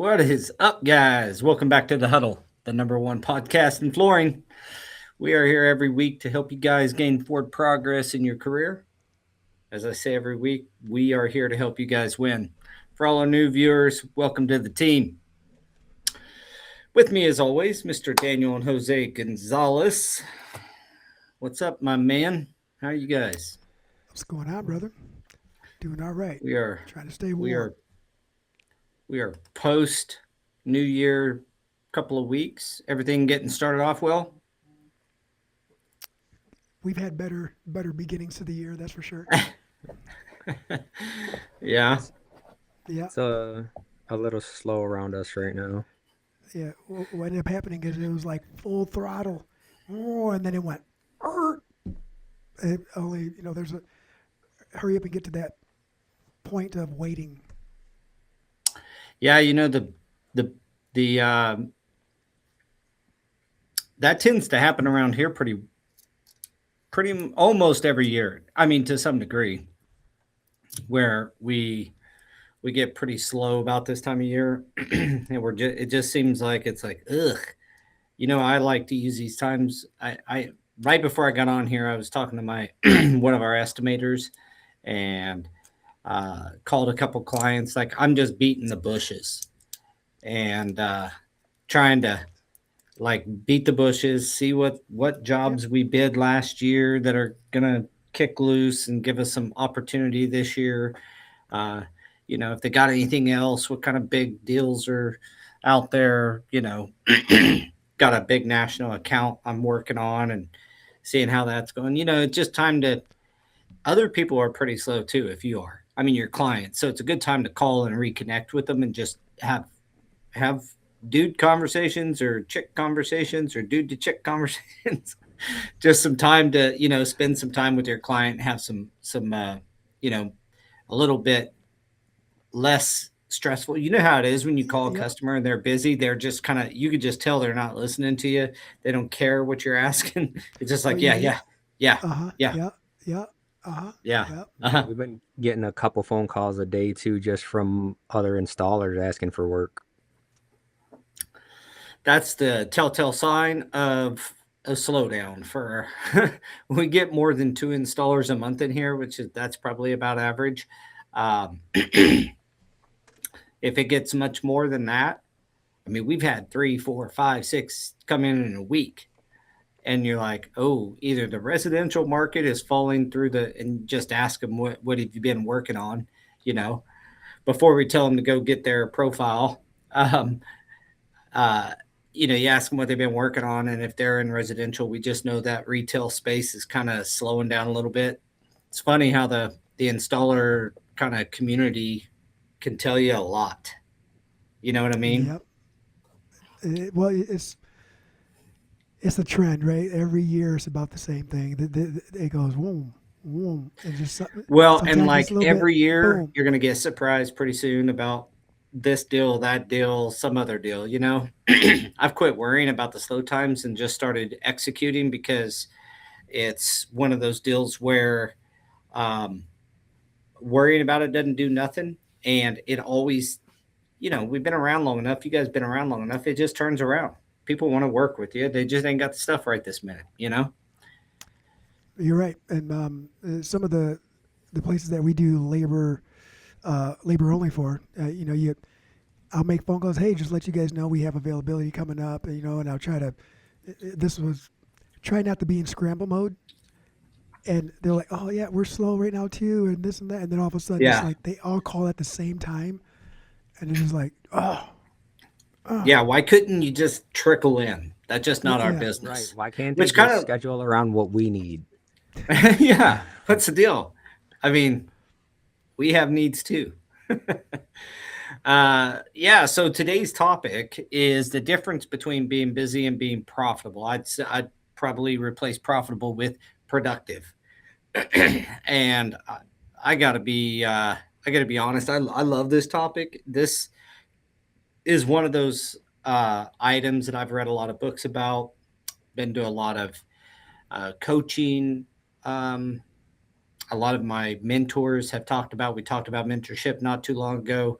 What is up, guys? Welcome back to the Huddle, the number one podcast in flooring. We are here every week to help you guys gain forward progress in your career. As I say every week, we are here to help you guys win. For all our new viewers, welcome to the team. With me, as always, Mr. Daniel and Jose Gonzalez. What's up, my man? How are you guys? What's going on, brother? Doing all right. We are, Trying to stay we warm. are, we are post New Year, couple of weeks. Everything getting started off well. We've had better beginnings to the year, that's for sure. Yeah. It's Yeah, it's a little slow around us right now. yeah. What ended up happening is it was like full throttle, and then it went. "Arr!" It only there's a hurry up and get to that point of waiting. Yeah, the the that tends to happen around here pretty almost every year. I mean, to some degree, where we get pretty slow about this time of year, and it just seems like it's like ugh. I like to use these times. I right before I got on here, I was talking to my one of our estimators, and called a couple clients. Like I'm just beating the bushes and trying to like beat the bushes, see what Yep. jobs we bid last year that are gonna kick loose and give us some opportunity this year. Uh, if they got anything else, what kind of big deals are out there? Got a big national account I'm working on and seeing how that's going. It's just time to. Other people are pretty slow too. If you are, I mean, your clients. So it's a good time to call and reconnect with them and just have dude conversations or chick conversations or dude to chick conversations. Just some time to spend some time with your client, have some you know a little bit less stressful. You know how it is when you call a Yep. customer and they're busy. They're just kind of you could just tell they're not listening to you. They don't care what you're asking. It's just Oh like yeah, yeah, yeah. yeah, yeah, Uh huh. yeah, Yeah. Yeah. Uh huh. yeah. Yep. Uh-huh. We've been getting a couple phone calls a day too, just from other installers asking for work. That's the telltale sign of a slowdown for we get more than two installers a month in here, which is that's probably about average. If it gets much more than that, I mean, we've had three, four, five, six come in a week, and you're like, oh, either the residential market is falling through and just ask them what have you been working on, you know, before we tell them to go get their profile. Um, uh, you ask them what they've been working on, and if they're in residential, we just know that retail space is kind of slowing down a little bit. It's funny how the installer kind of community can tell you a lot. You know what I mean? Yep. Well, it's a trend, right? Every year it's about the same thing. It goes boom, boom, and just Well, and sometimes it's a like little bit every year, boom. you're going to get surprised pretty soon about this deal, that deal, some other deal. I've quit worrying about the slow times and just started executing because it's one of those deals where um, worrying about it doesn't do nothing. And it always, we've been around long enough. You guys been around long enough. It just turns around. People want to work with you. They just ain't got the stuff right this minute. You're right, and some of the places that we do labor only for, I'll make phone calls. Hey, just let you guys know we have availability coming up. And I'll try to. This was try not to be in scramble mode, and they're like, oh yeah, we're slow right now too, and this and that, and then all of a sudden it's Yeah. like they all call at the same time, and it's just like, oh, oh, Yeah. Why couldn't you just trickle in? That's just not our yeah, Right. business. Why can't they Which kind just of, schedule around what we need? yeah. What's the deal? I mean, we have needs too. Yeah. So today's topic is the difference between being busy and being profitable. I'd probably replace profitable with productive. And I gotta be I gotta be honest. I love this topic. This is one of those items that I've read a lot of books about. Been to a lot of coaching. Um, a lot of my mentors have talked about. We talked about mentorship not too long ago.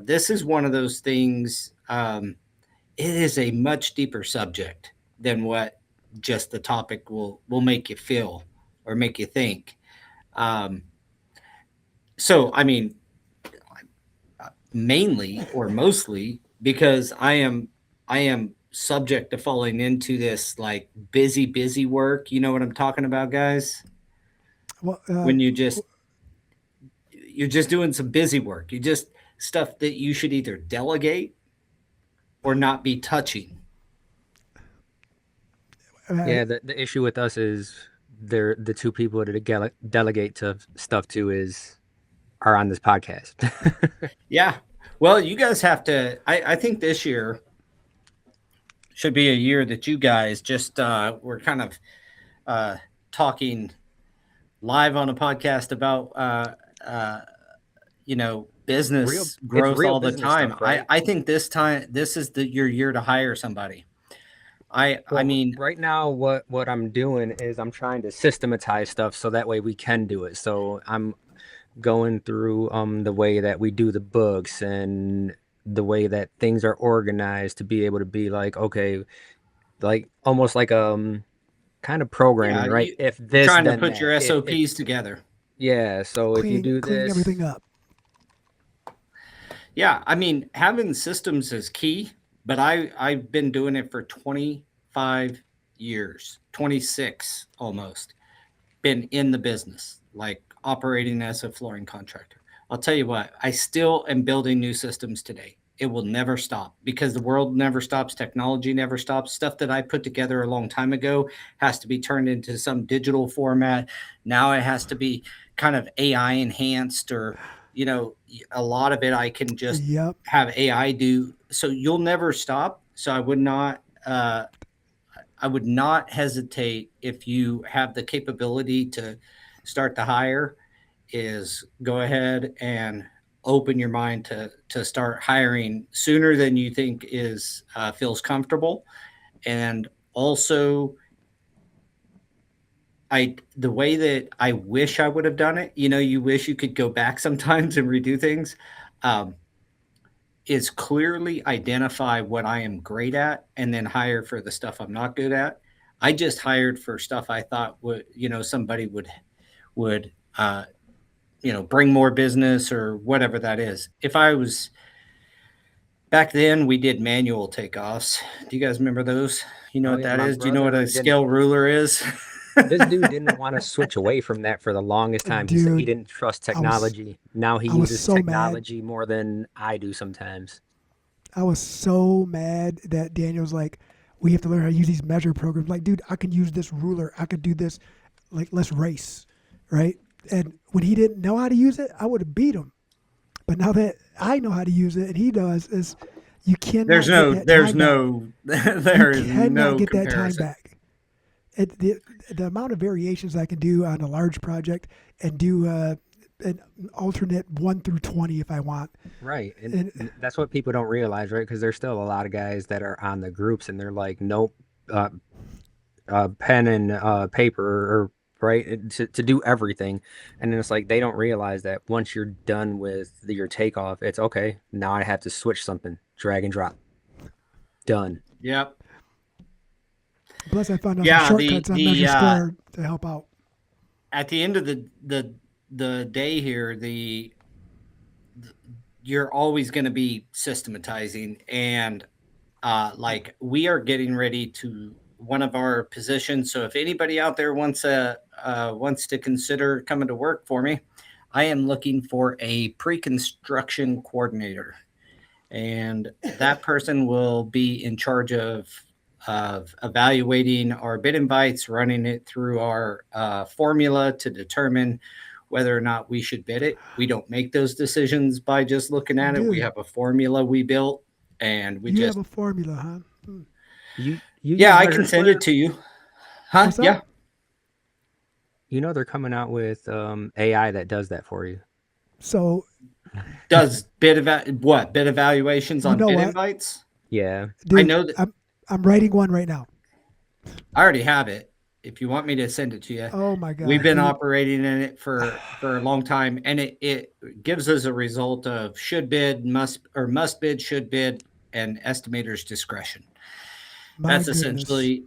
This is one of those things. It is a much deeper subject than what just the topic will make you feel or make you think. Um, so, I mean, mainly or mostly because I am subject to falling into this like busy work. You know what I'm talking about, guys? Well, When you're just doing some busy work. You just stuff that you should either delegate or not be touching. I, Yeah, the issue with us is they're the two people to delegate to stuff to is are on this podcast. Yeah. Well, you guys have to. I think this year should be a year that you guys just we're kind of uh, talking live on a podcast about Real, business it's growth real all the business time. stuff, I right? I think this is your year to hire somebody. I Well, mean, right now, what I'm doing is I'm trying to systematize stuff so that way we can do it. So I'm going through the way that we do the books and the way that things are organized to be able to be like, okay, like almost like kind of programming, yeah, right? If you're this, trying to then put that. your If SOPs together. yeah, so if you do cleaning this, everything up. Yeah, I mean, having systems is key, but I've been doing it for 25 years, 26 almost. Been in the business, like operating as a flooring contractor. I'll tell you what, I still am building new systems today. It will never stop because the world never stops, technology never stops. Stuff that I put together a long time ago has to be turned into some digital format. Now it has to be kind of AI enhanced or, a lot of it I can just Yep. have AI do. So you'll never stop. So I would not hesitate if you have the capability to start to hire is go ahead and open your mind to start hiring sooner than you think is feels comfortable. And also, the way that I wish I would have done it, you wish you could go back sometimes and redo things. Um, is clearly identify what I am great at and then hire for the stuff I'm not good at. I just hired for stuff I thought somebody would bring more business or whatever that is. If I was back then, we did manual takeoffs. Do you guys remember those? You know oh what yeah, that my is? Do you know what brother a didn't. scale ruler is? This dude didn't want to switch away from that for the longest time. He said he Dude, didn't trust I was technology. Now he I was uses so mad. technology more than I do sometimes. I was so mad that Daniel's like, we have to learn how to use these measure programs. Like, dude, I can use this ruler. I could do this. Like, let's race, right? And when he didn't know how to use it, I would have beat him. But now that I know how to use it and he does, is you there's cannot get no, that there's time back. no, You there is cannot no get that time comparison. back. The amount of variations I can do on a large project and do an alternate 1 through 20 if I want. Right. And And that's what people don't realize, right? Because there's still a lot of guys that are on the groups and they're like, nope, uh, pen and paper, or right, to do everything. And then it's like they don't realize that once you're done with your takeoff, it's okay. Now I have to switch something, drag and drop, done. Yep. plus, I found out some Yeah. The shortcuts on the Measure Square to help out. at the end of the day here, you're always going to be systematizing and like we are getting ready to one of our positions. So if anybody out there wants to consider coming to work for me, I am looking for a pre-construction coordinator, and that person will be in charge of evaluating our bid invites, running it through our formula to determine whether or not we should bid it. We don't make those decisions by just looking at it. We Dude, have a formula we built, and we you have just a formula, huh? Hmm. You yeah, use I Measure can send it Square? to you. Huh? What's up? Yeah. You know they're coming out with AI that does that for you. So, Does bid evaluations you on know bid what, Yeah. I dude? know that I'm writing one right now. I already have it. if you want me to send it to you. Oh my We've God, been dude. operating in it for a long time, and it gives us a result of should bid, must bid, should bid, and estimator's discretion. My That's goodness. essentially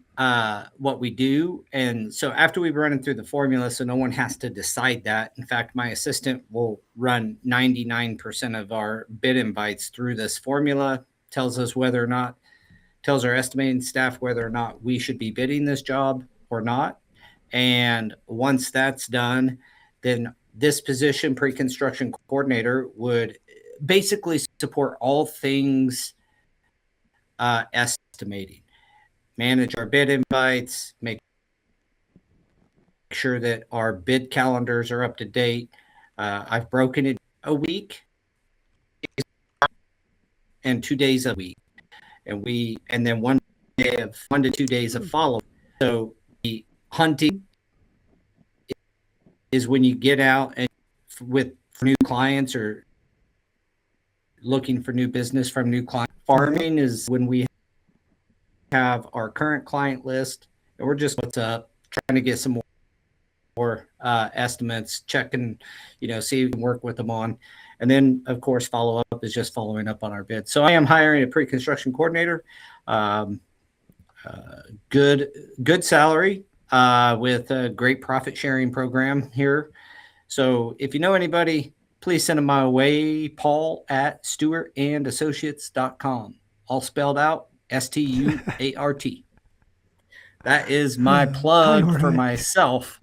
what we do. And so after we've run it through the formula, so no one has to decide that. In fact, my assistant will run 99% of our bid invites through this formula, tells us whether or not, tells our estimating staff whether or not we should be bidding this job or not. And once that's done, then this position, pre-construction coordinator, would basically support all things estimating, manage our bid invites, make sure that our bid calendars are up to date. I've broken it a week and 2 days a week, and then 1 to 2 days of Hmm. follow. So the hunting is when you get out and with new clients or looking for new business from new clients. Yep. Farming is when we have our current client list and we're just what's up, trying to get some more estimates, checking, see if we can work with them on. And then, of course, follow up is just following up on our bid. So I am hiring a pre-construction coordinator. Um, good salary with a great profit sharing program here. So if you know anybody, please send them my way, Paul at stewartandassociates.com. All spelled out, Stuart. That is my Hi, plug for Jorge. myself.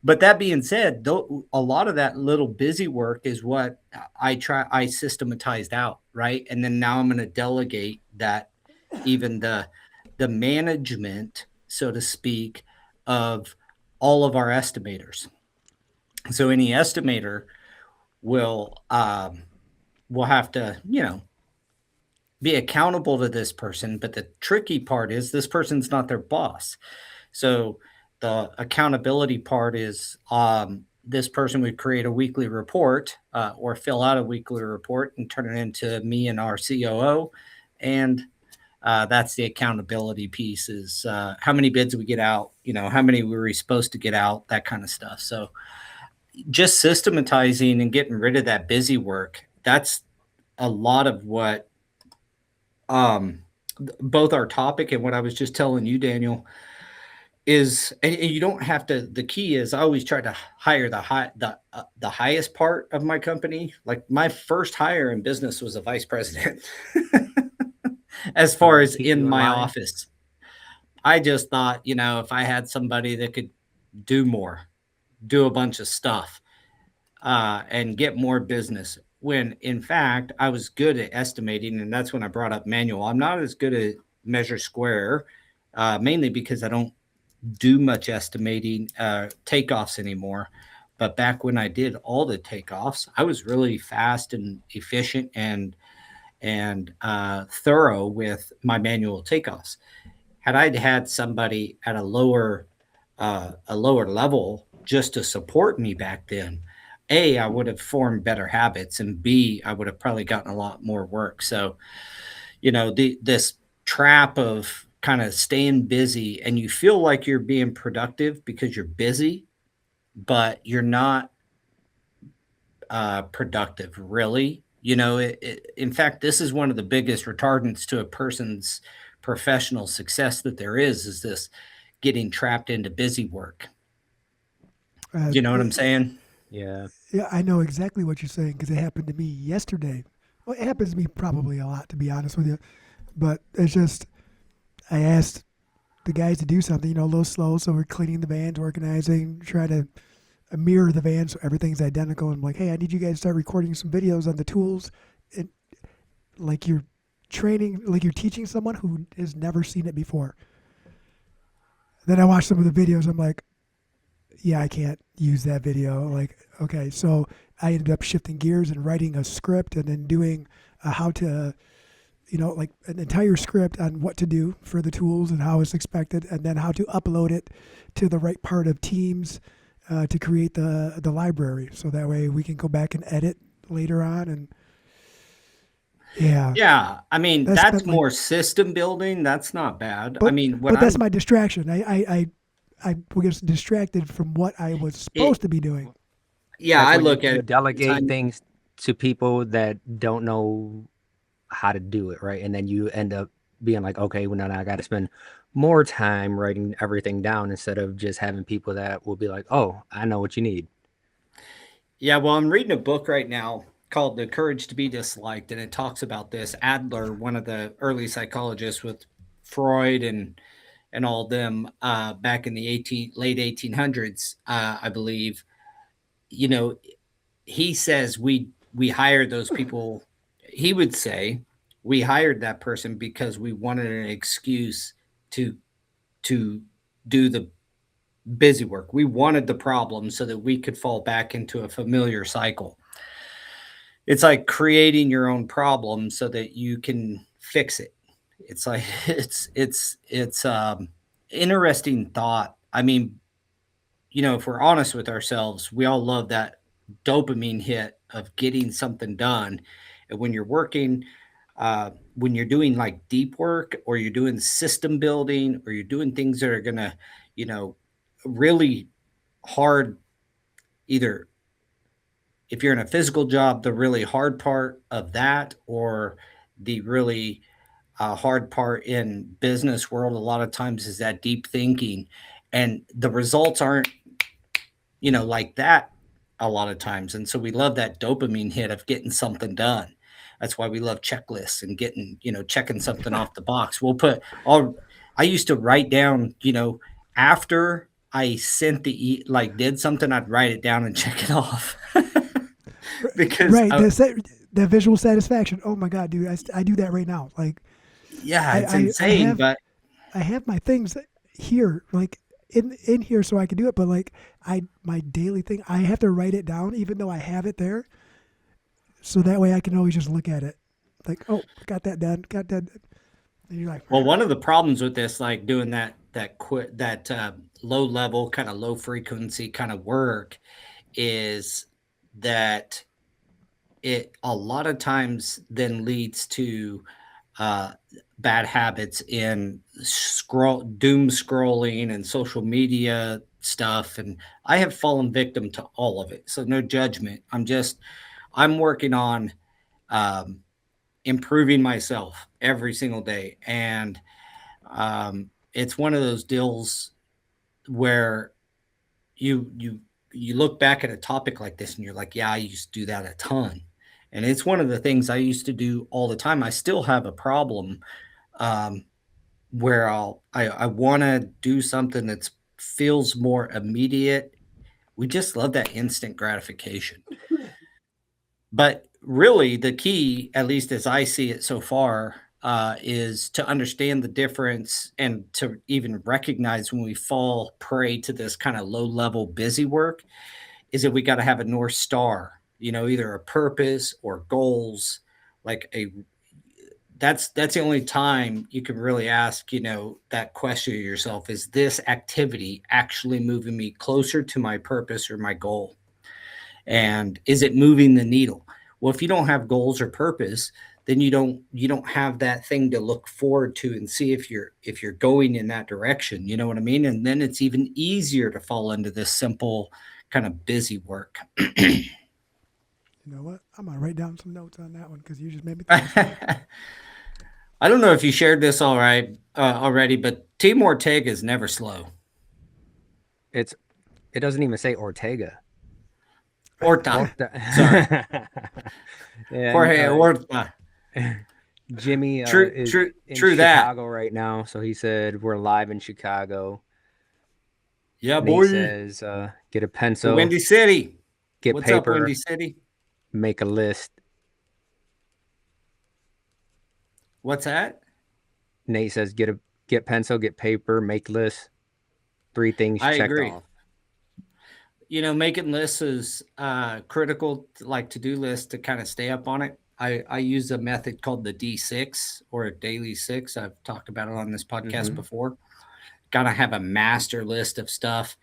But that being said, a lot of that little busy work is what I systematized out, right? And then now I'm going to delegate that, even the management, so to speak, of all of our estimators. So any estimator will have to, be accountable to this person. But the tricky part is this person's not their boss. So the accountability part is this person would create a weekly report or fill out a weekly report and turn it into me and our COO. And that's the accountability piece is how many bids we get out, how many were we supposed to get out, that kind of stuff. So just systematizing and getting rid of that busy work, that's a lot of what um, both our topic and what I was just telling you, Daniel, is. And you don't have to. The key is I always try to hire the highest part of my company. Like my first hire in business was a vice president, as far To as keep in you in my line. office. I just thought, if I had somebody that could do more, do a bunch of stuff, and get more business. When in fact, I was good at estimating, and that's when I brought up manual. I'm not as good at measure square, mainly because I don't do much estimating takeoffs anymore. But back when I did all the takeoffs, I was really fast and efficient and thorough with my manual takeoffs. Had I had somebody at a lower level just to support me back then, A, I would have formed better habits, and B, I would have probably gotten a lot more work. So, this trap of kind of staying busy and you feel like you're being productive because you're busy, but you're not productive, really. In fact, this is one of the biggest retardants to a person's professional success that there is this getting trapped into busy work. Uh, You know what I'm saying? Yeah. yeah, I know exactly what you're saying because it happened to me yesterday. Well, it happens to me probably a lot, to be honest with you. But it's just, I asked the guys to do something, a little slow. So we're cleaning the vans, organizing, try to mirror the van so everything's identical. And I'm like, hey, I need you guys to start recording some videos on the tools. And like you're training, like you're teaching someone who has never seen it before. Then I watched some of the videos. I'm like, yeah, I can't use that video. Like, okay. So I ended up shifting gears and writing a script and then doing how to, like an entire script on what to do for the tools and how it's expected, and then how to upload it to the right part of Teams to create the library. So that way we can go back and edit later on. And yeah, Yeah, I mean, that that's spent like, more system building. That's not bad. I but mean, when but that's I'm my distraction. I I get distracted from what I was supposed It to be doing. yeah, That's I when look at you it all the delegate time. things to people that don't know how to do it, right? And then you end up being like, okay, well, now I got to spend more time writing everything down instead of just having people that will be like, oh, I know what you need. Yeah, well, I'm reading a book right now called The Courage to be Disliked, and it talks about this. Adler, one of the early psychologists with Freud and all them back in the late 1800s, I believe. You know, he says we hired those people. He would say we hired that person because we wanted an excuse to to do the busy work. We wanted the problem so that we could fall back into a familiar cycle. It's like creating your own problem so that you can fix it. It's like it's interesting thought. I mean, if we're honest with ourselves, we all love that dopamine hit of getting something done. And when you're working, when you're doing like deep work or you're doing system building or you're doing things that are gonna, you know, really hard, either if you're in a physical job, the really hard part of that, or the really hard part in business world, a lot of times is that deep thinking, and the results aren't like that a lot of times. And so we love that dopamine hit of getting something done. That's why we love checklists and getting, checking something off the box. We'll put all, I used to write down, after I sent like did something, I'd write it down and check it off. because, Right, that visual satisfaction. Oh my god, dude, I do that right now. Like yeah, I, it's I I insane. have But I have my things here, like in here, so I can do it. But like my daily thing, I have to write it down, even though I have it there, so that way I can always just look at it. Like, oh, got that done, got that done. And you're like, well, one of the problems with this, like doing that low level, kind of low frequency kind of work, is that it a lot of times then leads to uh, bad habits in doom scrolling and social media stuff. And I have fallen victim to all of it. So no judgment. I'm working on um, improving myself every single day. And it's one of those deals where you you look back at a topic like this and you're like, yeah, I used to do that a ton. And it's one of the things I used to do all the time. I still have a problem um, where I want to do something that feels more immediate. We just love that instant gratification. But really, the key, at least as I see it so far, is to understand the difference and to even recognize when we fall prey to this kind of low level busy work, is that we got to have a North Star, either a purpose or goals, like a that's the only time you can really ask, that question of yourself: is this activity actually moving me closer to my purpose or my goal? And is it moving the needle? Well, if you don't have goals or purpose, then you don't have that thing to look forward to and see if you're going in that direction. You know what I mean? And then it's even easier to fall into this simple kind of busy work. you know what? I'm gonna write down some notes on that one because you just made me think of something. I don't know if you shared this already, but Team Ortega is never slow. It's it doesn't even say Ortega. Orta, Orta. sorry, And Jorge Orta. Jimmy True, is true, in true that. Chicago right now, so he said we're live in Chicago. Yeah, Nate boy. says get a The pencil, Windy City. get What's up, Windy paper, City? make a list. What's that? Nate says get pencil, get paper, make lists. Three things I checked agree. off. Making lists is critical, like to-do lists, to kind of stay up on it. I use a method called the D6 or a daily six. I've talked about it on this podcast Hmm. before. Gotta have a master list of stuff,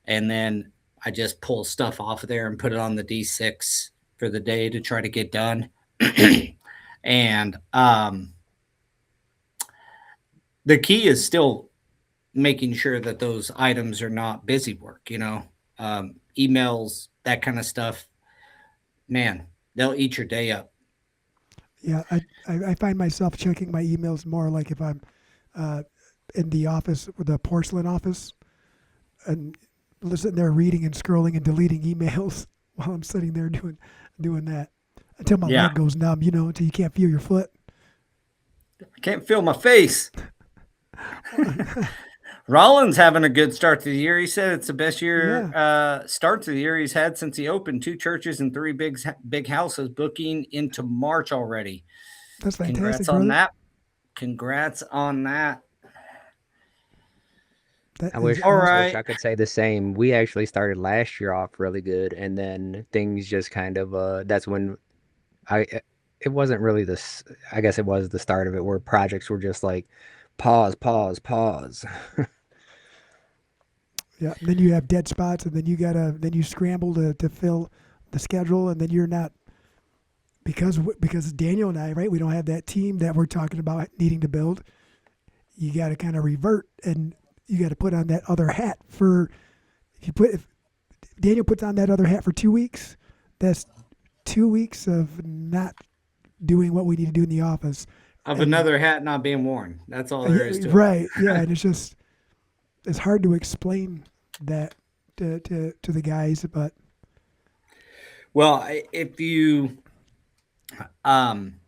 and then I just pull stuff off of there and put it on the D6 for the day to try to get done. And the key is still making sure that those items are not busy work, emails, that kind of stuff. Man, they'll eat your day up. Yeah, I find myself checking my emails more like if I'm uh, in the office, the porcelain office, and sitting there reading and scrolling and deleting emails while I'm sitting there doing that until my Yeah, leg goes numb. Until you can't feel your foot. I can't feel my face. Rollins having a good start to the year. He said it's the best year Yeah, start to the year he's had since he opened. Two churches and three big houses booking into March already. that's fantastic, Congrats on brother. that. Congrats on that. That I is wish All I awesome. wish right. I could say the same. We actually started last year off really good, and then things just kind of that's when I it wasn't really this. I guess it was the start of it where projects were just like pause, pause, pause. Yeah, and then you have dead spots, and then you scramble to fill the schedule, and then you're not because Daniel and I, right? We don't have that team that we're talking about needing to build. You got to kind of revert, and you got to put on that other hat for if Daniel puts on that other hat for 2 weeks, that's 2 weeks of not doing what we need to do in the office, Of and another hat not being worn. That's all there yeah, is to right, yeah, it. and it's hard to explain that to the guys, but Well, um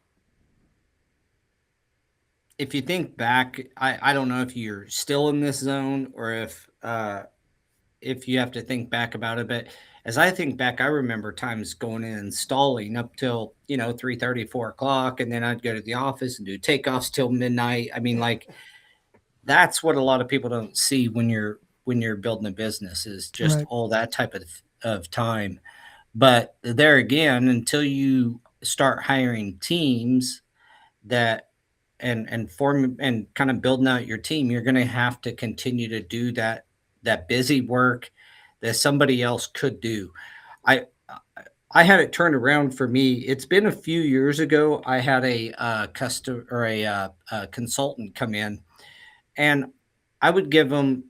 if you think back, I don't know if you're still in this zone or if you have to think back about it, but as I think back, I remember times going in and stalling up till 3:30, 4 o'clock, and then I'd go to the office and do takeoffs till midnight. I mean, like that's what a lot of people don't see when you're building a business is just right, all that type of time. But there again, until you start hiring teams that and form and kind of building out your team, you're going to have to continue to do that busy work that somebody else could do. I had it turned around for me. It's been a few years ago. I had a custom or a consultant come in, and I would give them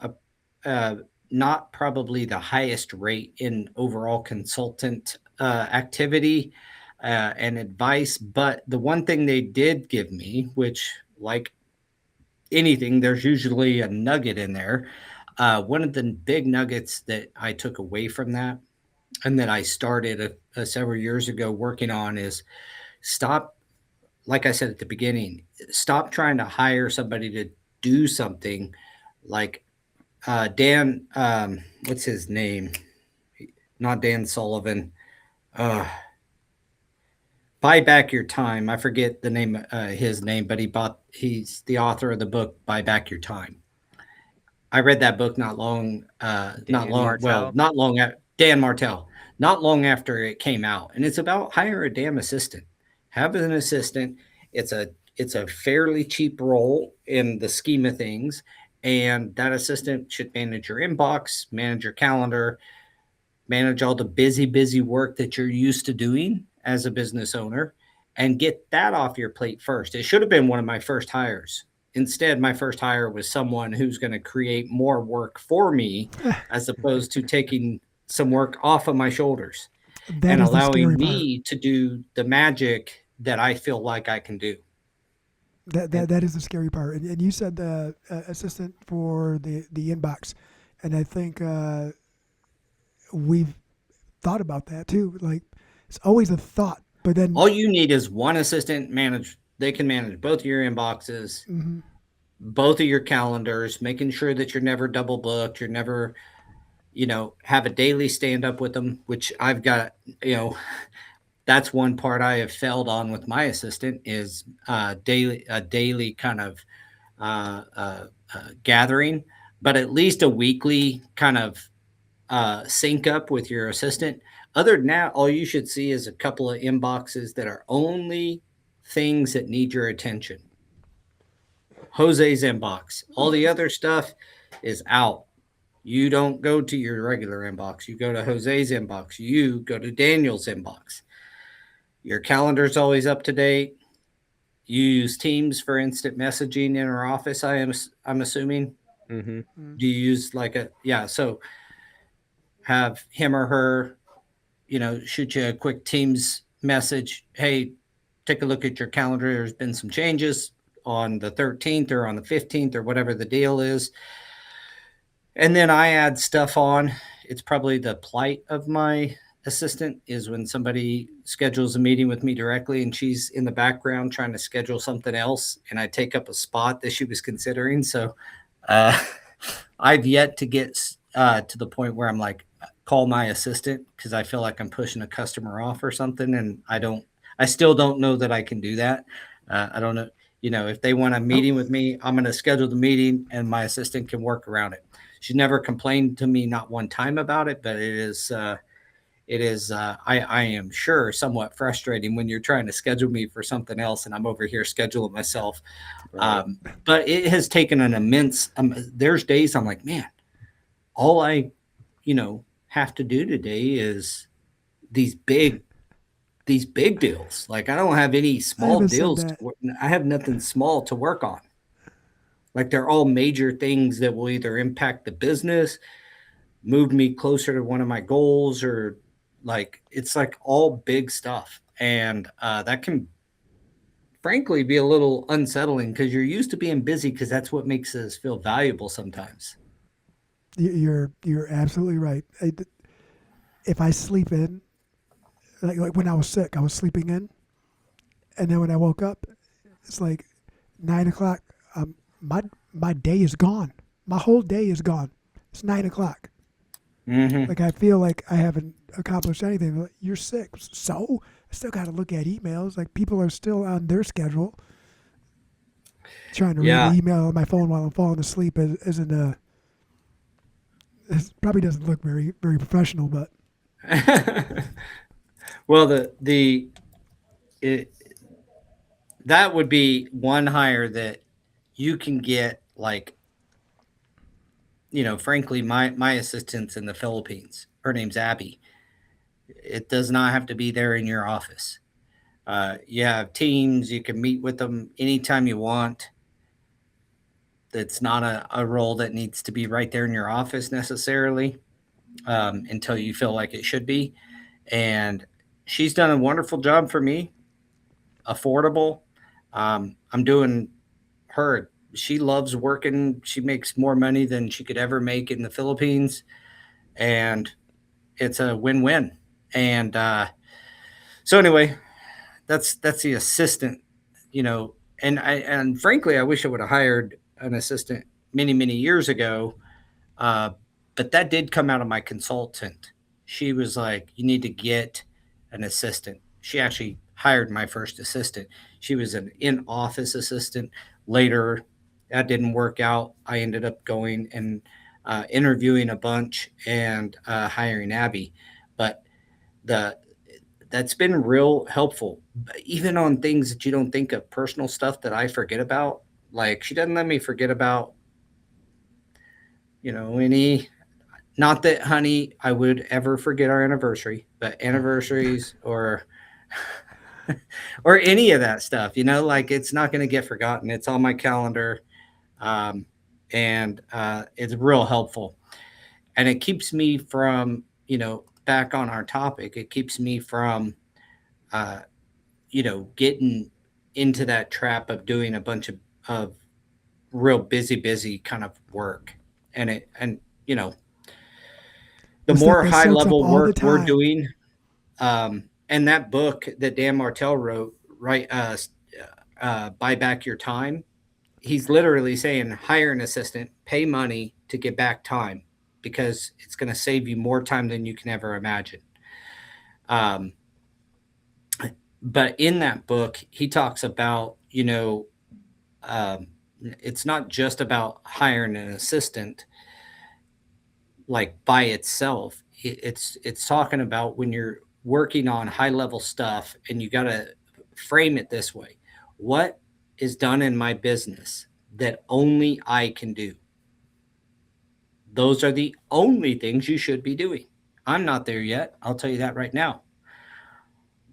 uh, not probably the highest rate in overall consultant activity and advice, but the one thing they did give me, which like anything, there's usually a nugget in there. One of the big nuggets that I took away from that and that I started several years ago working on is stop, like I said at the beginning, stop trying to hire somebody to do something like Dan, what's his name? Not Dan Sullivan. Uh, Buy Back Your Time. I forget the name, his name, but he's the author of the book Buy Back Your Time. I read that book Dan Martell. not long at Dan Martell, not long after it came out, and it's about hire a damn assistant. Have an assistant. It's a fairly cheap role in the scheme of things, and that assistant should manage your inbox, manage your calendar, manage all the busy work that you're used to doing as a business owner and get that off your plate first. It should have been one of my first hires. Instead, my first hire was someone who's going to create more work for me as opposed to taking some work off of my shoulders that and is the allowing scary part. me to do the magic that I feel like I can do. And That is the scary part. And you said the assistant for the inbox, and I think we've thought about that too. Like it's always a thought, but then all you need is one assistant manage. They can manage both your inboxes, mm-hmm, both of your calendars, making sure that you're never double booked, you're never, have a daily stand up with them, which I've got, that's one part I have failed on with my assistant is a daily kind of gathering, but at least a weekly kind of sync up with your assistant. Other than that, all you should see is a couple of inboxes that are only things that need your attention. Jose's inbox. All the other stuff is out. You don't go to your regular inbox. You go to Jose's inbox. You go to Daniel's inbox. Your calendar's always up to date. You use Teams for instant messaging in our office. I'm assuming. Mm-hmm. Mm. Do you use like a, yeah, so have him or her, shoot you a quick Teams message. Hey, take a look at your calendar. There's been some changes on the 13th or on the 15th or whatever the deal is. And then I add stuff on. It's probably the plight of my assistant is when somebody schedules a meeting with me directly and she's in the background trying to schedule something else and I take up a spot that she was considering. So uh, I've yet to get to the point where I'm like, call my assistant because I feel like I'm pushing a customer off or something. And I still don't know that I can do that. I don't know. If they want a Oh, meeting with me, I'm going to schedule the meeting and my assistant can work around it. She's never complained to me, not one time about it, but I am sure somewhat frustrating when you're trying to schedule me for something else and I'm over here scheduling myself. Right. But it has taken an immense, there's days I'm like, man, all I, have to do today is these big, these big deals. Like I don't have any I small haven't said deals. that. I have nothing small to work on. Like they're all major things that will either impact the business, move me closer to one of my goals, or like it's like all big stuff. And that can frankly be a little unsettling because you're used to being busy because that's what makes us feel valuable sometimes. You're absolutely right. If I sleep in, like when I was sick, I was sleeping in, and then when I woke up, it's like 9 o'clock. My my day is gone. My whole day is gone. It's 9 o'clock. Mm-hmm. Like I feel like I haven't accomplished anything. Like, you're sick, so I still got to look at emails. Like people are still on their schedule. Trying to read an Yeah. email on my phone while I'm falling asleep isn't it probably doesn't look very professional, but Well, it, that would be one hire that you can get like, frankly, my assistant's in the Philippines. Her name's Abby. It does not have to be there in your office. You have teams, you can meet with them anytime you want. It's not a role that needs to be right there in your office necessarily, until you feel like it should be. And she's done a wonderful job for me, affordable. I'm doing her. She loves working. She makes more money than she could ever make in the Philippines, and it's a win-win. And so anyway, that's the assistant, and frankly, I wish I would have hired an assistant many years ago. Uh, but that did come out of my consultant. She was like, "You need to get an assistant." She actually hired my first assistant. She was an in-office assistant. Later, that didn't work out. I ended up going and interviewing a bunch and hiring Abby. But the that's been real helpful, even on things that you don't think of, personal stuff that I forget about. Like she doesn't let me forget about, any, not that, honey, I would ever forget our anniversary, but anniversaries or any of that stuff, like it's not going to get forgotten. It's on my calendar, um, and it's real helpful, and it keeps me from, back on our topic. It keeps me from, uh, getting into that trap of doing a bunch of real busy kind of work, and the the stuff more that high soaks up level all the work we're time. doing. And that book that Dan Martell wrote, right, Buy Back Your Time, he's literally saying hire an assistant, pay money to get back time because it's going to save you more time than you can ever imagine. Um, but in that book, he talks about, it's not just about hiring an assistant like by itself. It's talking about when you're working on high level stuff and you got to frame it this way. What is done in my business that only I can do? Those are the only things you should be doing. I'm not there yet. I'll tell you that right now.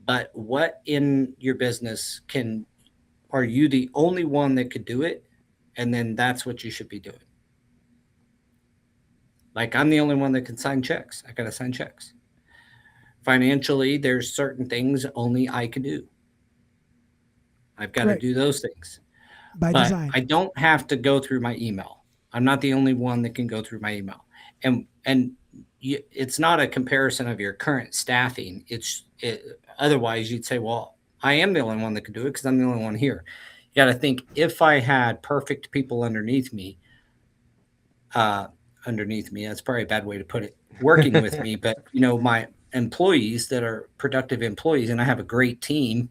But what in your business are you the only one that could do it? And then that's what you should be doing. Like I'm the only one that can sign checks. I got to sign checks. Financially, there's certain things only I can do. I've got to Right. do those things. By But design. I don't have to go through my email. I'm not the only one that can go through my email. And it's not a comparison of your current staffing. Otherwise you'd say, well, I am the only one that can do it because I'm the only one here. You got to think if I had perfect people uh, underneath me, that's probably a bad way to put it, working with me, but my employees that are productive employees, and I have a great team.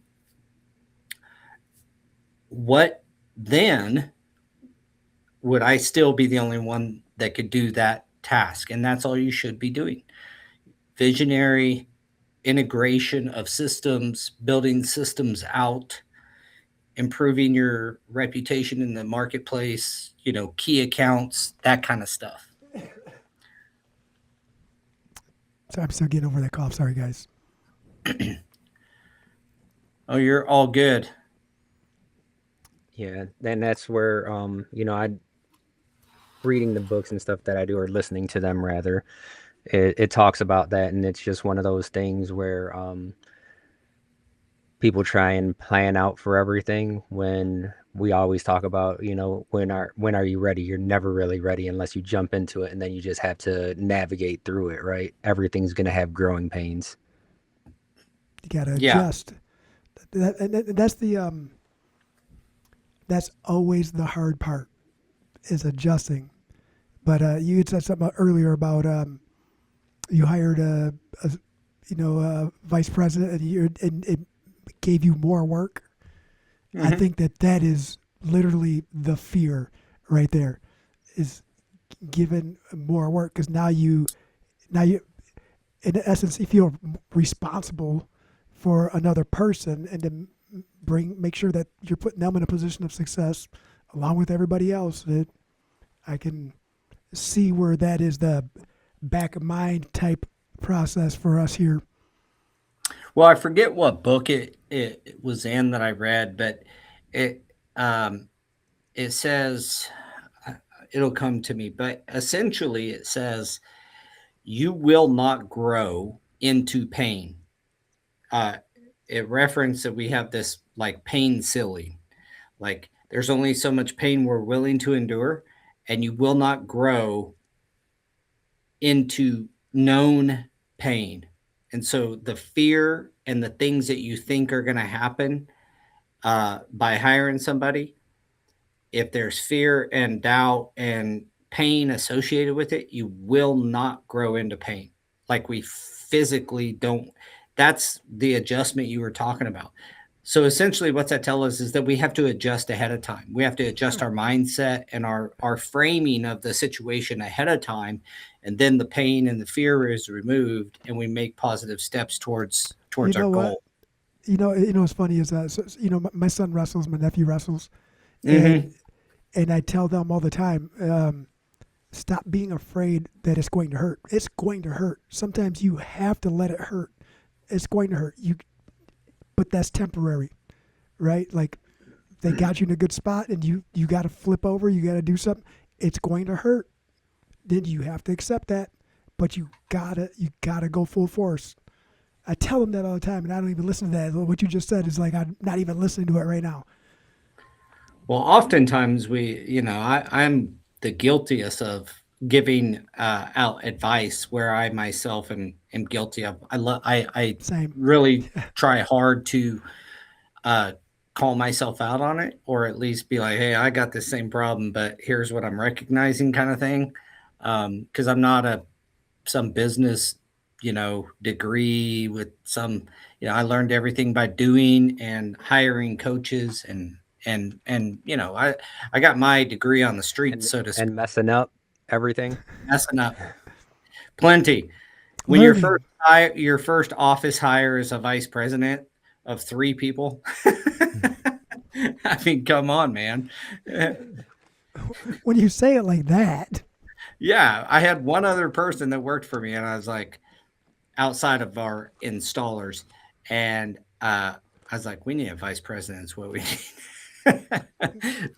What then would I still be the only one that could do that task? And that's all you should be doing. Visionary integration of systems, building systems out, improving your reputation in the marketplace, key accounts, that kind of stuff. So I'm still getting over that cough. Sorry, guys. Oh, you're all good. Yeah, and that's where I reading the books and stuff that I do, or listening to them rather, it talks about that, and it's just one of those things where people try and plan out for everything when we always talk about, when are you ready? You're never really ready unless you jump into it, and then you just have to navigate through it, right? Everything's going to have growing pains. You got to Yeah. adjust. That's that's always the hard part is adjusting. But you had said something earlier about you hired a a vice president and it gave you more work. I Hmm. think that is literally the fear right there is given more work because now you in essence you feel responsible for another person and to make sure that you're putting them in a position of success along with everybody else. That I can see where that is the back of mind type process for us here. Well, I forget what book it was in that I read, but it um, it says uh, it'll come to me, but essentially it says you will not grow into pain. Uh, it referenced that we have this like pain ceiling, like there's only so much pain we're willing to endure, and you will not grow into known pain. And so the fear and the things that you think are going to happen by hiring somebody, if there's fear and doubt and pain associated with it, you will not grow into pain. Like we physically don't. That's the adjustment you were talking about. So essentially, what's that tell us is that we have to adjust ahead of time. We have to adjust our mindset and our framing of the situation ahead of time, and then the pain and the fear is removed, and we make positive steps You towards our know what? goal. What's funny is that my son wrestles, my nephew wrestles, and Hmm. I tell them all the time, stop being afraid that it's going to hurt. It's going to hurt. Sometimes you have to let it hurt. It's going to hurt you, but that's temporary, right? Like they got you in a good spot, and you got to flip over. You got to do something. It's going to hurt. Then you have to accept that, but you gotta go full force. I tell them that all the time, and I don't even listen to that. What you just said is like I'm not even listening to it right now. Well, oftentimes I'm the guiltiest of giving out advice where I myself am guilty of. I Same. really try hard to uh, call myself out on it, or at least be like, "Hey, I got this same problem, but here's what I'm recognizing," kind of thing. Because I'm not a some business, degree with some, I learned everything by doing and hiring coaches and I got my degree on the street, and so to speak, and messing up everything. messing up plenty. When Learning. your first office hire is a vice president of 3 people, I mean, come on, man. When you say it like that, Yeah, I had one other person that worked for me, and I was like, outside of our installers, and I was like, "We need a vice president. Is what we need."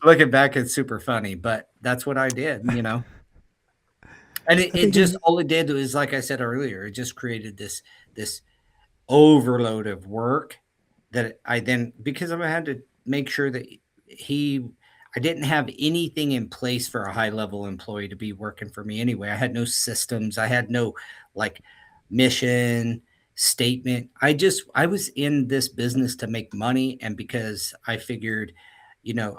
Looking back, it's super funny, but that's what I did. And I it think just there's all it did was, like I said earlier, it just created this overload of work that I then, because I had to make sure that he I didn't have anything in place for a high level employee to be working for me anyway. I had no systems. I had no like mission statement. I was in this business to make money, and because I figured,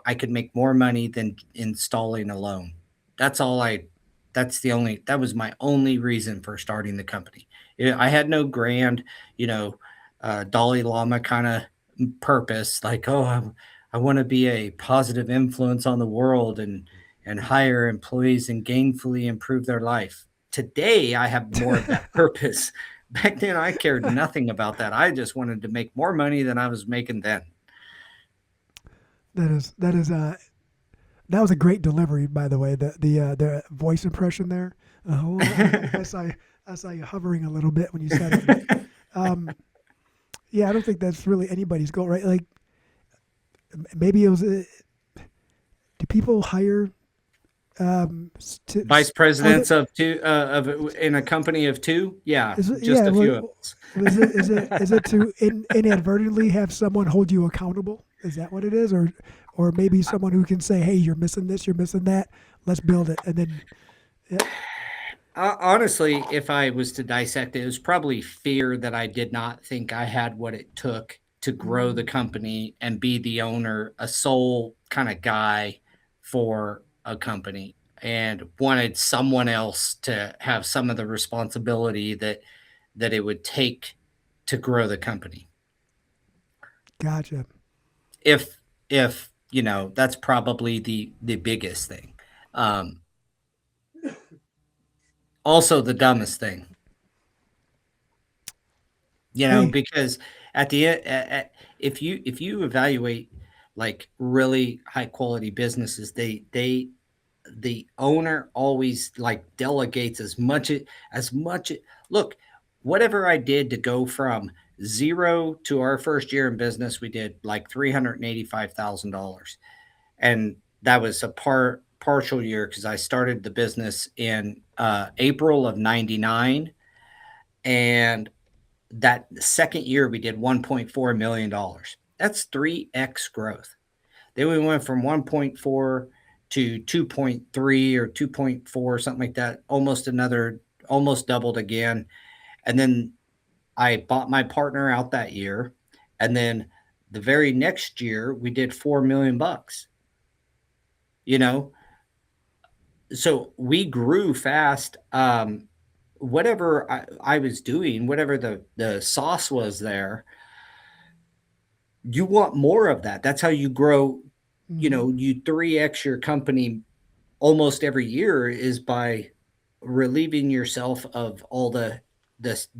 I could make more money than installing alone. That's all I that was my only reason for starting the company. I had no grand, you know, Dalai Lama kind of purpose, like, oh, I want to be a positive influence on the world and hire employees and gainfully improve their life. Today, I have more of that purpose. Back then, I cared nothing about that. I just wanted to make more money than I was making then. that is that was a great delivery, by the way. The voice impression there. I don't know if I saw you hovering a little bit when you said it, but um, yeah, I don't think that's really anybody's goal, right? Like maybe it was. Do people hire to Vice for the presidents of two of in a company of two, yeah, is it, just yeah a few of us. is it to inadvertently have someone hold you accountable? Is that what it is, or maybe someone who can say, "Hey, you're missing this, you're missing that. Let's build it," and then yeah, Honestly, if I was to dissect it, it was probably fear that I did not think I had what it took to grow the mm, company and be the owner, a sole kind of guy for a company, and wanted someone else to have some of the responsibility that it would take to grow the company. gotcha. If that's probably the biggest thing. Um, Also the dumbest thing. Hey, Because at the end, if you evaluate like really high quality businesses, the owner always like delegates as much. Look, whatever I did to go from zero to our first year in business, we did like $385,000, and that was a partial year because I started the business in April of '99, and that second year we did $1.4 million. That's 3x growth. Then we went from 1.4 to 2.3 or 2.4, something like that, almost doubled again. And then I bought my partner out that year. And then the very next year we did 4 million bucks, you know. So we grew fast. Whatever I was doing, whatever the sauce was there, you want more of that. That's how you grow. mm, You 3x your company almost every year is by relieving yourself of all the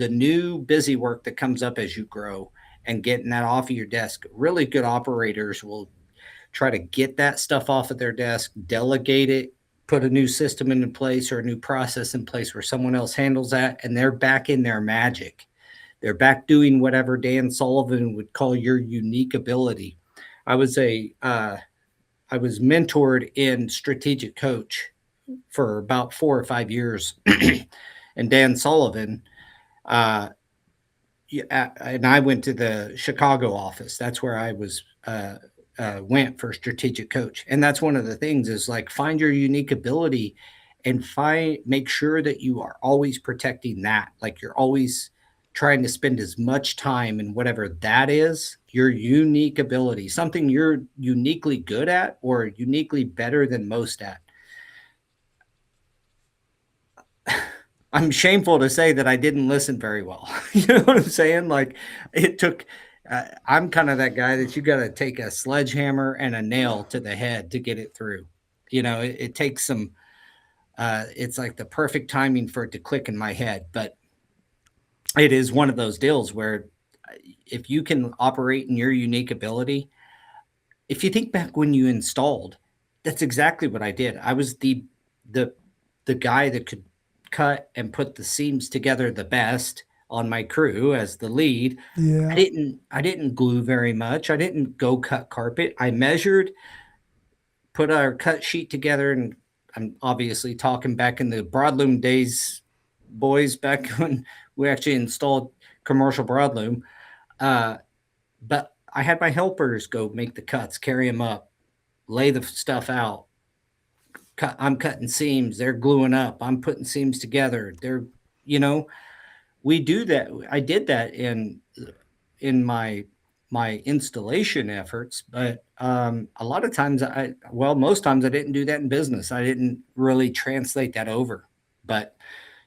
new busy work that comes up as you grow and getting that off of your desk. Really good operators will try to get that stuff off of their desk, delegate it, put a new system into place or a new process in place where someone else handles that, and they're back in their magic. They're back doing whatever Dan Sullivan would call your unique ability. I was a I was mentored in strategic coach for about 4 or 5 years, and Dan Sullivan, uh, yeah, and I went to the Chicago office. That's where I was went for strategic coach, and that's one of the things is like find your unique ability and make sure that you are always protecting that. Like you're always trying to spend as much time in whatever that is, your unique ability, something you're uniquely good at or uniquely better than most at. I'm shameful to say that I didn't listen very well. You know what I'm saying? Like it took. I'm kind of that guy that you got to take a sledgehammer and a nail to the head to get it through. It takes some. It's like the perfect timing for it to click in my head, but it is one of those deals where if you can operate in your unique ability, if you think back when you installed, that's exactly what I did. I was the the guy that could cut and put the seams together the best on my crew as the lead. yeah, I didn't glue very much. I didn't go cut carpet. I measured, put our cut sheet together, and I'm obviously talking back in the broadloom days, boys, back when we actually installed commercial broadloom. Uh, but I had my helpers go make the cuts, carry them up, lay the stuff out. I'm cutting seams. They're gluing up. I'm putting seams together. You know, we do that. I did that in my installation efforts, but a lot of times most times I didn't do that in business. I didn't really translate that over. But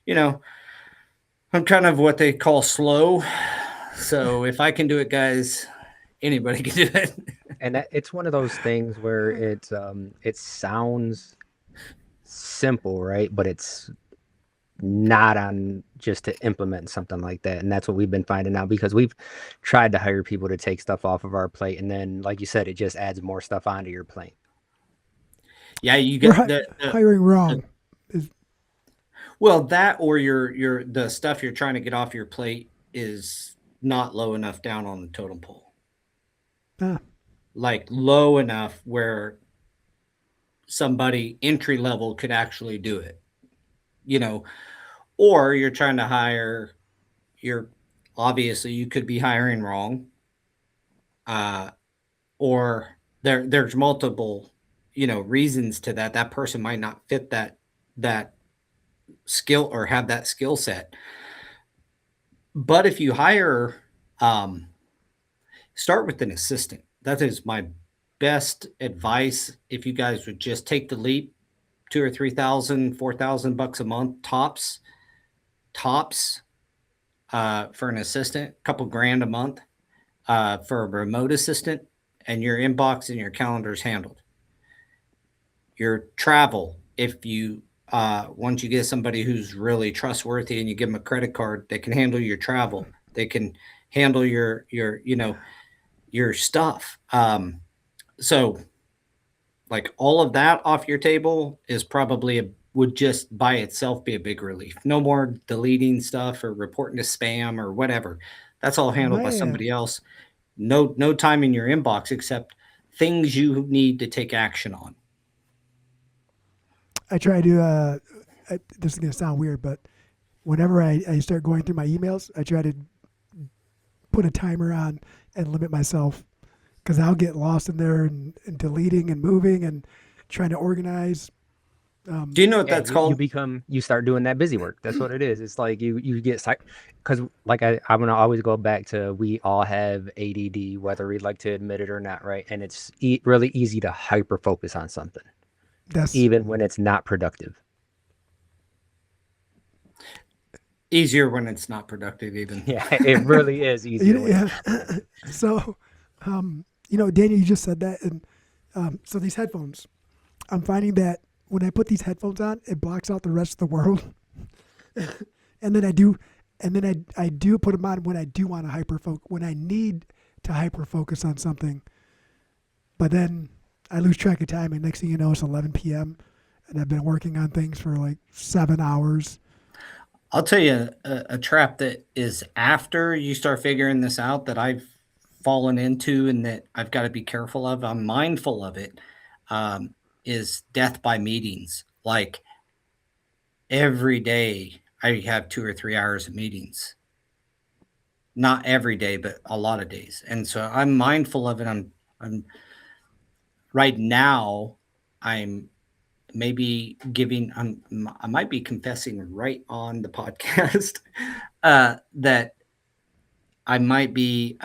you know, I'm kind of what they call slow. So if I can do it, guys, anybody can do it. And it's one of those things where it sounds simple, right? But it's not on just to implement something like that. And that's what we've been finding out because we've tried to hire people to take stuff off of our plate. And then, like you said, it just adds more stuff onto your plate. Yeah, you We're get hiring the wrong. Is well, that or your the stuff you're trying to get off your plate is not low enough down on the totem pole. ah, Like low enough where somebody entry level could actually do it. You know, or you're trying to hire you're obviously you could be hiring wrong. Uh or there's multiple, reasons to that. That person might not fit that skill or have that skill set. But if you hire start with an assistant. That is my best advice. If you guys would just take the leap, 2 or 3 thousand, 4,000 bucks a month tops, for an assistant, a couple grand a month, for a remote assistant, and your inbox and your calendar is handled. Your travel, if you once you get somebody who's really trustworthy and you give them a credit card, they can handle your travel. They can handle your stuff. So like all of that off your table is probably would just by itself be a big relief. No more deleting stuff or reporting to spam or whatever. That's all handled by man, somebody else. No time in your inbox except things you need to take action on. I try to. This is gonna sound weird, but whenever I start going through my emails, I try to put a timer on and limit myself because I'll get lost in there and deleting and moving and trying to organize. Do Um, you know what Yeah, that's you called? become you start doing that busy work. That's what it is. It's like you get because like I'm gonna always go back to we all have ADD, whether we'd like to admit it or not, right? And it's really easy to hyper focus on something, that's even when it's not productive. Easier when it's not productive even. Yeah, it really is easier when it's yeah. not productive. So, Daniel, you just said that, and so these headphones, I'm finding that when I put these headphones on, it blocks out the rest of the world, and then I do, and then I do put them on when I do want to when I need to hyper focus on something, but then I lose track of time, and next thing you know, it's 11 p.m. and I've been working on things for like 7 hours. I'll tell you a trap that is after you start figuring this out that I've fallen into and that I've got to be careful of. I'm mindful of it. Um, is death by meetings. Like every day, I have 2 or 3 hours of meetings. Not every day, but a lot of days, and so I'm mindful of it. I'm right now. I'm maybe giving. I might be confessing right on the podcast that I might be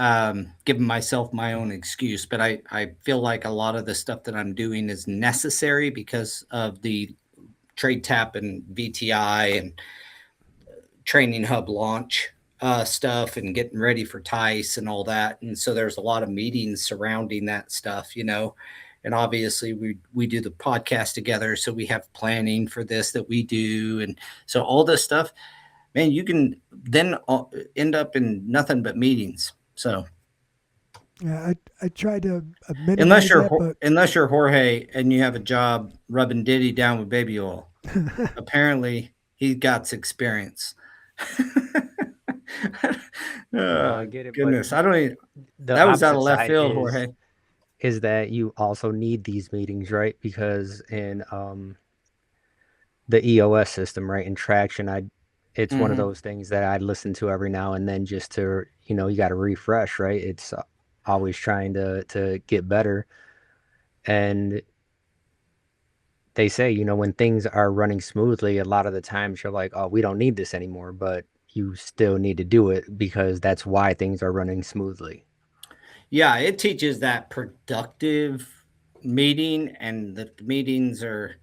giving myself my own excuse, but I feel like a lot of the stuff that I'm doing is necessary because of the Trade Tap and VTI and Training Hub launch stuff and getting ready for TICE and all that. And so there's a lot of meetings surrounding that stuff. And obviously we do the podcast together, so we have planning for this that we do, and so all this stuff, man, you can then end up in nothing but meetings. So Yeah, I try to minimize that, but unless you're Jorge and you have a job rubbing Diddy down with baby oil, apparently he got experience. No, Oh, I get it, but goodness, I don't even, the that was out opposite of left side field, Jorge. is that you also need these meetings, right? Because in the EOS system, right? And traction, it's one of Mhm. those things that I listen to every now and then just to, you got to refresh, right? It's always trying to get better. And they say, when things are running smoothly, a lot of the times you're like, oh, we don't need this anymore, but you still need to do it because that's why things are running smoothly. Yeah, it teaches that productive meeting, and that the meetings are,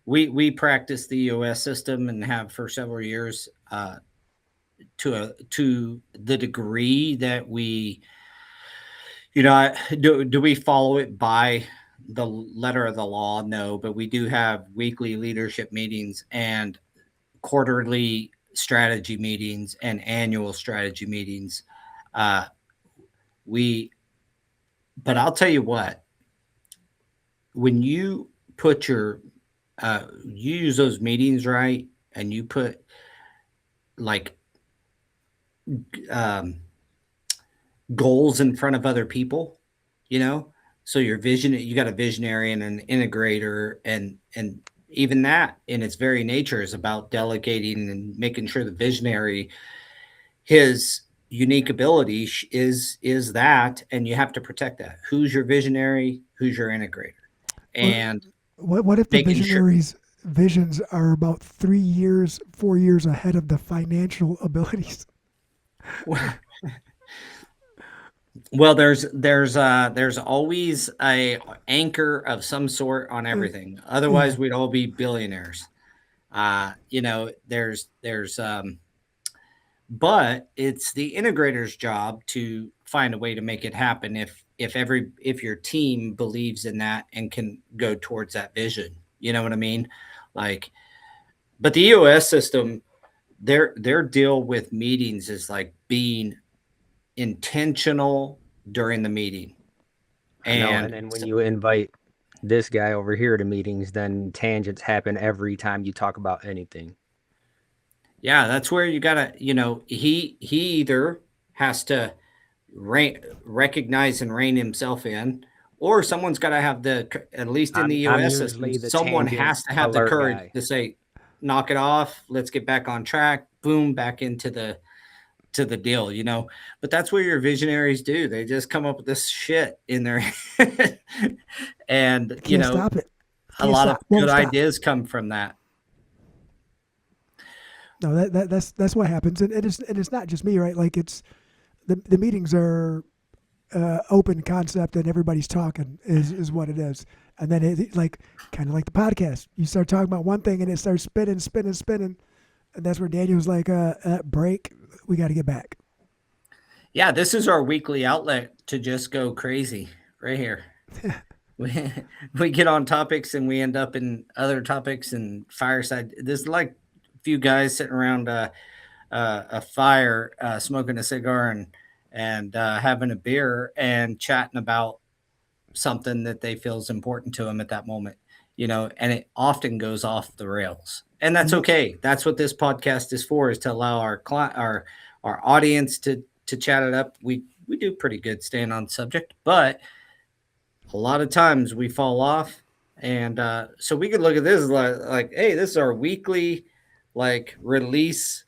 we practice the EOS system and have for several years, to the degree that we, do we follow it by the letter of the law? No, but we do have weekly leadership meetings and quarterly strategy meetings and annual strategy meetings. Uh, we, but I'll tell you what, when you put your, you use those meetings right, and you put like, um, goals in front of other people, you know? So your vision, you got a visionary and an integrator, and even that in its very nature is about delegating and making sure the visionary, his unique ability is that, and you have to protect that. Who's your visionary? Who's your integrator? Well, And what if the making sure. visionaries' visions are about 3 years, 4 years ahead of the financial abilities? Well, there's always a anchor of some sort on everything. Yeah. Otherwise, we'd all be billionaires. But it's the integrator's job to find a way to make it happen, if your team believes in that and can go towards that vision. You know what I mean? Like, but the EOS system, their deal with meetings is like being intentional during the meeting. I know. And And then when you invite this guy over here to meetings, then tangents happen every time you talk about anything. yeah, that's where you gotta, he either has to recognize and rein himself in, or someone's got to have at least in the I'm US system, usually the someone tangent has to have the alert courage guy. to say, knock it off, let's get back on track, boom, back into the deal, but that's what your visionaries do. They just come up with this shit in their head. And Can't stop it. a Can't lot of stop. Won't good stop. ideas come from that. No, that's what happens, and it's not just me, right? Like it's the meetings are open concept, and everybody's talking is what it is, and then it like kind of like the podcast. You start talking about one thing, and it starts spinning, spinning, spinning, and that's where Daniel's like, break. We got to get back. Yeah, this is our weekly outlet to just go crazy right here. we we get on topics and we end up in other topics and fireside. There's like a few guys sitting around a fire, smoking a cigar and having a beer and chatting about something that they feel is important to them at that moment. And it often goes off the rails, and that's Yep. okay. That's what this podcast is for: is to allow our audience to chat it up. We do pretty good staying on subject, but a lot of times we fall off. And so we could look at this as like, hey, this is our weekly like release.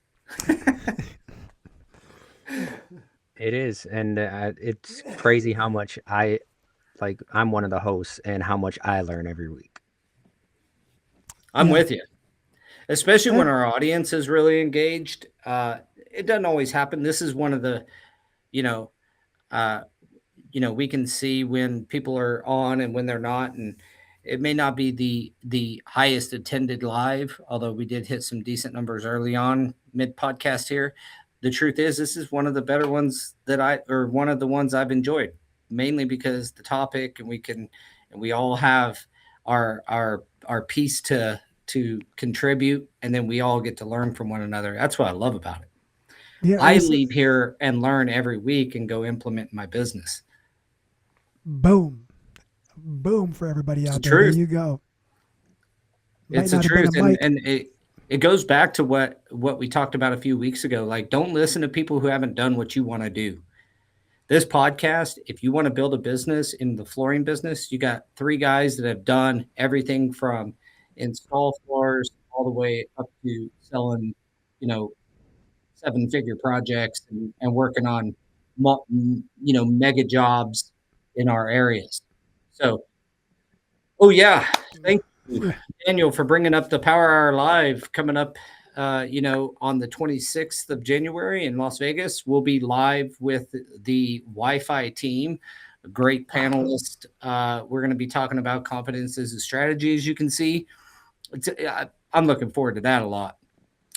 It is, and it's crazy how much I'm one of the hosts, and how much I learn every week. I'm Yeah. with you, especially Eh, when our audience is really engaged. It doesn't always happen. This is one of the, you know, uh, we can see when people are on and when they're not, and it may not be the highest attended live, although we did hit some decent numbers early on mid podcast here. The truth is, this is one of the better ones or one of the ones I've enjoyed, mainly because the topic, and we all have our piece to contribute, and then we all get to learn from one another. That's what I love about it. yeah. I Listen. leave here and learn every week and go implement my business. Boom. Boom for everybody It's the out there. There truth. you go. Might It's the not have been a truth. And mic. and it goes back to what we talked about a few weeks ago. Like, don't listen to people who haven't done what you want to do. This podcast, if you want to build a business in the flooring business, you got three guys that have done everything from install floors all the way up to selling, you know, seven-figure projects and working on, mega jobs in our areas. So, oh yeah, thank you, Yeah. Daniel, for bringing up the Power Hour Live coming up. On the 26th of January in Las Vegas, we'll be live with the Wi-Fi team, a great panelist. We're going to be talking about competences and strategies. You can see, I'm looking forward to that a lot.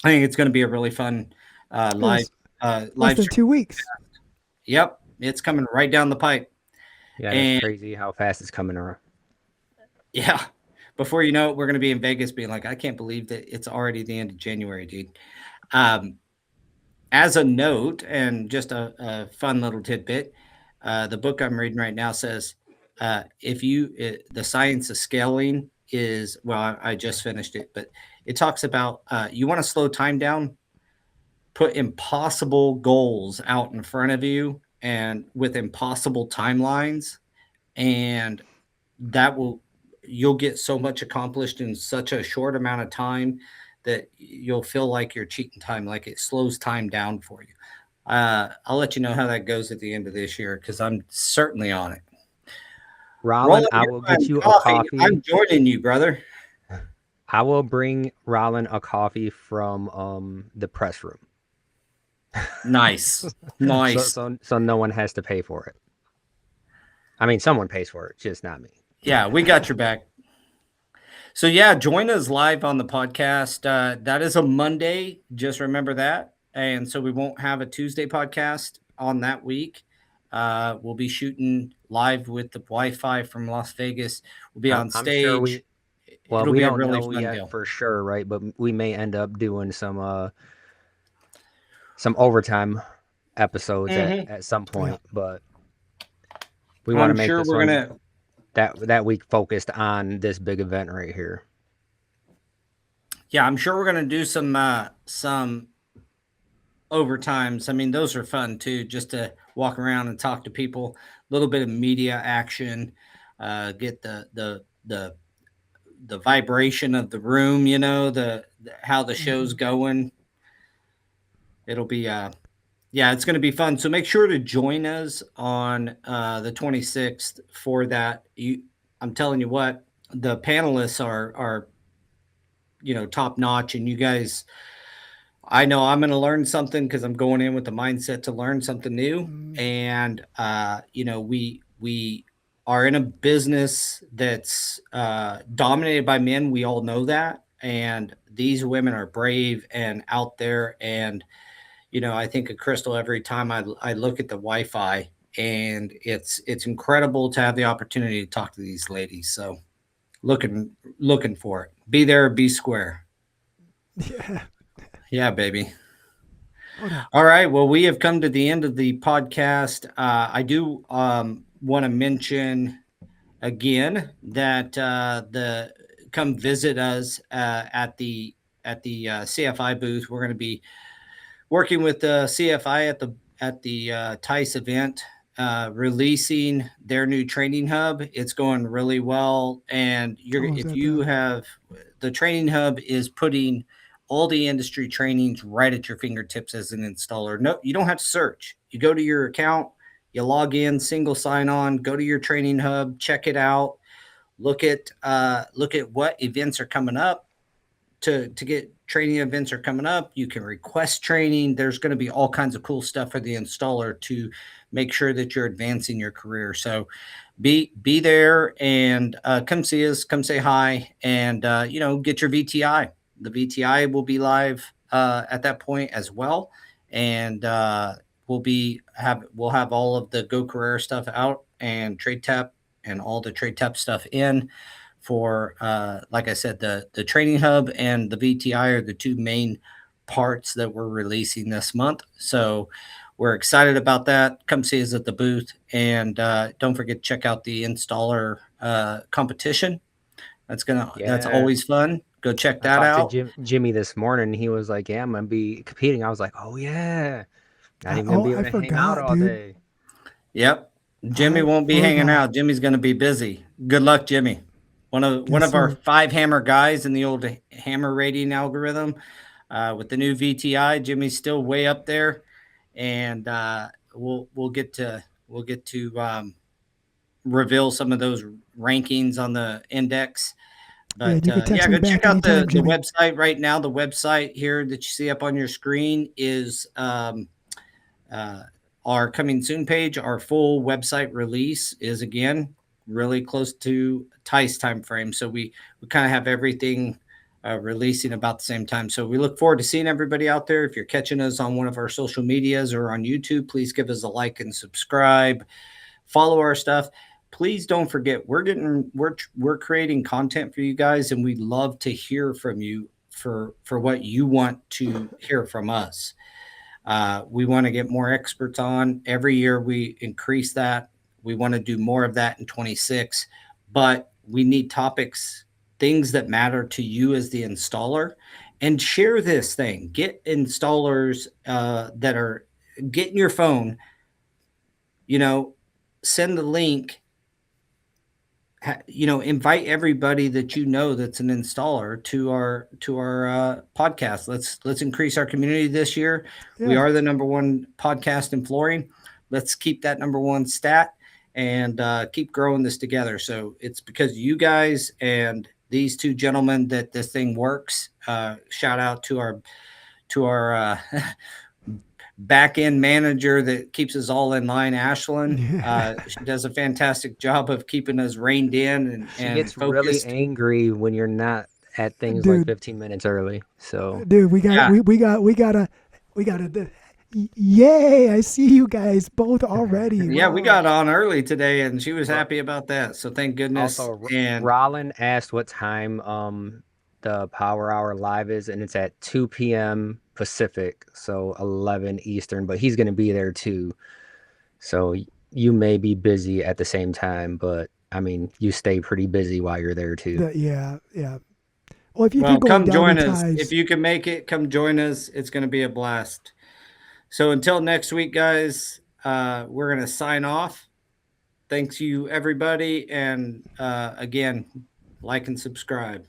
I think it's going to be a really fun live Less, less live than stream. 2 weeks. Yep, it's coming right down the pipe. Yeah, that's And crazy how fast it's coming around. yeah, before you know it, we're going to be in Vegas being like, I can't believe that it's already the end of January, dude. Um, as a note, and just a fun little tidbit, the book I'm reading right now says, the science of scaling is, well, I just finished it, but it talks about you want to slow time down, put impossible goals out in front of you and with impossible timelines, and that will you'll get so much accomplished in such a short amount of time that you'll feel like you're cheating time, like it slows time down for you. I'll let you know how that goes at the end of this year because I'm certainly on it. Rollin, Roland, I you're will get buying you a coffee. coffee. I'm joining you, brother. I will bring Rollin a coffee from the press room. Nice. So Nice. so no one has to pay for it. I mean, someone pays for it, just not me. Yeah, we got your back. So yeah, join us live on the podcast. That is a Monday. Just remember that. And so we won't have a Tuesday podcast on that week. We'll be shooting live with the Wi-Fi from Las Vegas. We'll be on I'm sure stage. well, It'll we be a don't really know fun yet deal. for sure, right? But we may end up doing some overtime episodes Mhm. at some Yeah. point, but we want to I'm make sure this we're one gonna. that week focused on this big event right here. Yeah, I'm sure we're gonna do some overtimes. I mean, those are fun too, just to walk around and talk to people. A little bit of media action, get the vibration of the room, the how the show's Hmm. going. It'll be yeah, it's going to be fun. So make sure to join us on the 26th for that. I'm telling you what, the panelists are top notch, and you guys, I know I'm going to learn something because I'm going in with the mindset to learn something new. Mm, And we are in a business that's dominated by men. We all know that, and these women are brave and out there. And I think of Crystal every time I look at the Wi-Fi, and it's incredible to have the opportunity to talk to these ladies. So looking for it. Be there, be square. yeah. Yeah, baby. Oh no. All right. Well, we have come to the end of the podcast. I do want to mention again that the come visit us at the CFI booth. We're going to be working with the CFI at the TICE event, releasing their new training hub. It's going really well, and Oh, is if that you have the training hub is putting all the industry trainings right at your fingertips as an installer. No, you don't have to search. You go to your account, you log in, single sign on, go to your training hub, check it out, look at what events are coming up to get training events are coming up. You can request training. There's going to be all kinds of cool stuff for the installer to make sure that you're advancing your career. So be there and come see us, come say hi, and get your VTI. The VTI will be live at that point as well, and we'll have all of the Go Career stuff out and Trade Tap and all the Trade Tap stuff in for like I said, the training hub and the VTI are the two main parts that we're releasing this month. So we're excited about that. Come see us at the booth, and don't forget to check out the installer competition. That's Yeah. always fun. Go check I that talked to out. Jimmy this morning. He was like, "Yeah, I'm gonna be competing." I was like, "Oh yeah, not even gonna Oh, be able I to hang out forgot, all dude. day." Yep. Jimmy I won't be hanging forgot. out. Jimmy's going to be busy. Good luck, Jimmy. one Yes, of our sir. 5 hammer guys in the old hammer rating algorithm. With the new VTI, Jimmy's still way up there, and we'll get to reveal some of those rankings on the index. Yeah, and But you can yeah, text me go check back out anytime, the Jimmy. website right now. The website here that you see up on your screen is uh, our coming soon page. Our full website release is again really close to Tice time frame, so we kind of have everything releasing about the same time. So we look forward to seeing everybody out there. If you're catching us on one of our social medias or on YouTube, please give us a like and subscribe. Follow our stuff. Please don't forget we're creating content for you guys, and we'd love to hear from you for what you want to hear from us. We want to get more experts on. Every year we increase that. We want to do more of that in 26, but we need topics, things that matter to you as the installer, and share this thing. Get installers that are getting your phone, you know, send the link, invite everybody that you know that's an installer to our podcast. Let's increase our community this year. We Yeah, are the number one podcast in flooring. Let's keep that number one stat and keep growing this together. So it's because you guys and these two gentlemen that this thing works. Shout out to our back end manager that keeps us all in line, Ashlyn. She does a fantastic job of keeping us reined in She and gets really focused. angry when you're not at things like dude, 15 minutes early. So dude, Yeah. we gotta. Yay! I see you guys both already. Yeah, we Wow. got on early today and she was Ro- happy about that. So thank goodness. also, And Rollin asked what time the Power Hour live is, and it's at 2 p.m. Pacific, so 11 Eastern. But he's gonna be there too, so you may be busy at the same time. But I mean, you stay pretty busy while you're there too. Yeah, yeah. Well, if you're well, going come down to join us. If ties, you can make it, come join us. It's going to be a blast. So until next week, guys, we're going to sign off. Thanks you, everybody. And again, like and subscribe.